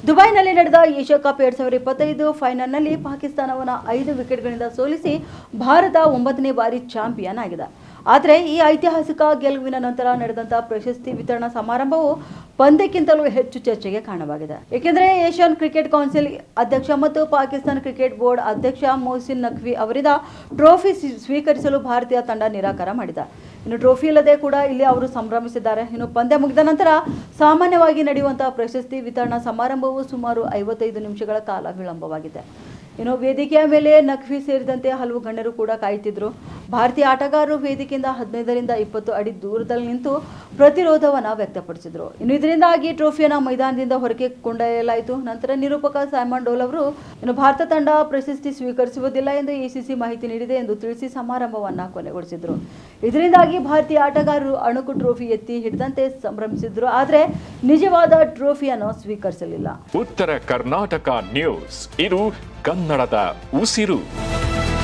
ದುಬೈನಲ್ಲಿ ನಡೆದ Asia cup 2025 ಫೈನಲ್ನಲ್ಲಿ ಪಾಕಿಸ್ತಾನವನ್ನು 5 ವಿಕೆಟ್ಗಳಿಂದ ಸೋಲಿಸಿ ಭಾರತ 9ನೇ ಬಾರಿ ಚಾಂಪಿಯನ್ ಆಗಿದೆ. ಆದರೆ ಈ ಐತಿಹಾಸಿಕ ಗೆಲುವಿನ ನಂತರ ನಡೆದಂತಹ ಪ್ರಶಸ್ತಿ ವಿತರಣಾ ಸಮಾರಂಭವು ಪಂದ್ಯಕ್ಕಿಂತಲೂ ಹೆಚ್ಚು ಚರ್ಚೆಗೆ ಕಾರಣವಾಗಿದೆ. ಏಕೆಂದರೆ ಏಷ್ಯನ್ ಕ್ರಿಕೆಟ್ ಕೌನ್ಸಿಲ್ ಅಧ್ಯಕ್ಷ ಮತ್ತು ಪಾಕಿಸ್ತಾನ ಕ್ರಿಕೆಟ್ ಬೋರ್ಡ್ ಅಧ್ಯಕ್ಷ ಮೊಹಸಿನ್ ನಖ್ವಿ ಅವರಿಂದ ಟ್ರೋಫಿ ಸ್ವೀಕರಿಸಲು ಭಾರತೀಯ ತಂಡ ನಿರಾಕಾರ ಮಾಡಿದೆ. ಇನ್ನು ಟ್ರೋಫಿ ಇಲ್ಲದೆ ಕೂಡ ಇಲ್ಲಿ ಅವರು ಸಂಭ್ರಮಿಸಿದ್ದಾರೆ. ಇನ್ನು ಪಂದ್ಯ ಮುಗಿದ ನಂತರ ಸಾಮಾನ್ಯವಾಗಿ ನಡೆಯುವಂತಹ ಪ್ರಶಸ್ತಿ ವಿತರಣಾ ಸಮಾರಂಭವು ಸುಮಾರು 55 ನಿಮಿಷಗಳ ಕಾಲ ವಿಳಂಬವಾಗಿದೆ. ಇನ್ನು ವೇದಿಕೆಯ ಮೇಲೆ ನಖ್ವಿ ಸೇರಿದಂತೆ ಹಲವು ಗಣ್ಯರು ಕೂಡ ಕಾಯುತ್ತಿದ್ದರು. ಭಾರತೀಯ ಆಟಗಾರರು ವೇದಿಕೆಯಿಂದ 15 ರಿಂದ 20 ಅಡಿ ದೂರದಲ್ಲಿ ನಿಂತು ಪ್ರತಿರೋಧವನ್ನು ವ್ಯಕ್ತಪಡಿಸಿದರು. ಇನ್ನು ಇದರಿಂದಾಗಿ ಟ್ರೋಫಿಯನ್ನು ಮೈದಾನದಿಂದ ಹೊರಗೆ ಕೊಂಡೊಯ್ಯಲಾಯಿತು. ನಂತರ ನಿರೂಪಕ ಸೈಮನ್ ಡೋಲ್ ಅವರು ಇನ್ನು ಭಾರತ ತಂಡ ಪ್ರಶಸ್ತಿ ಸ್ವೀಕರಿಸುವುದಿಲ್ಲ ಎಂದು ಎಸಿಸಿ ಮಾಹಿತಿ ನೀಡಿದೆ ಎಂದು ತಿಳಿಸಿ ಸಮಾರಂಭವನ್ನು ಕೊನೆಗೊಳಿಸಿದರು. ಇದರಿಂದಾಗಿ ಭಾರತೀಯ ಆಟಗಾರರು ಅಣುಕು ಟ್ರೋಫಿ ಎತ್ತಿ ಹಿಡಿದಂತೆ ಸಂಭ್ರಮಿಸಿದ್ರು. ಆದರೆ ನಿಜವಾದ ಟ್ರೋಫಿಯನ್ನು ಸ್ವೀಕರಿಸಲಿಲ್ಲ. ಉತ್ತರ ಕರ್ನಾಟಕ ನ್ಯೂಸ್, ಇದು ಕನ್ನಡದ ಉಸಿರು.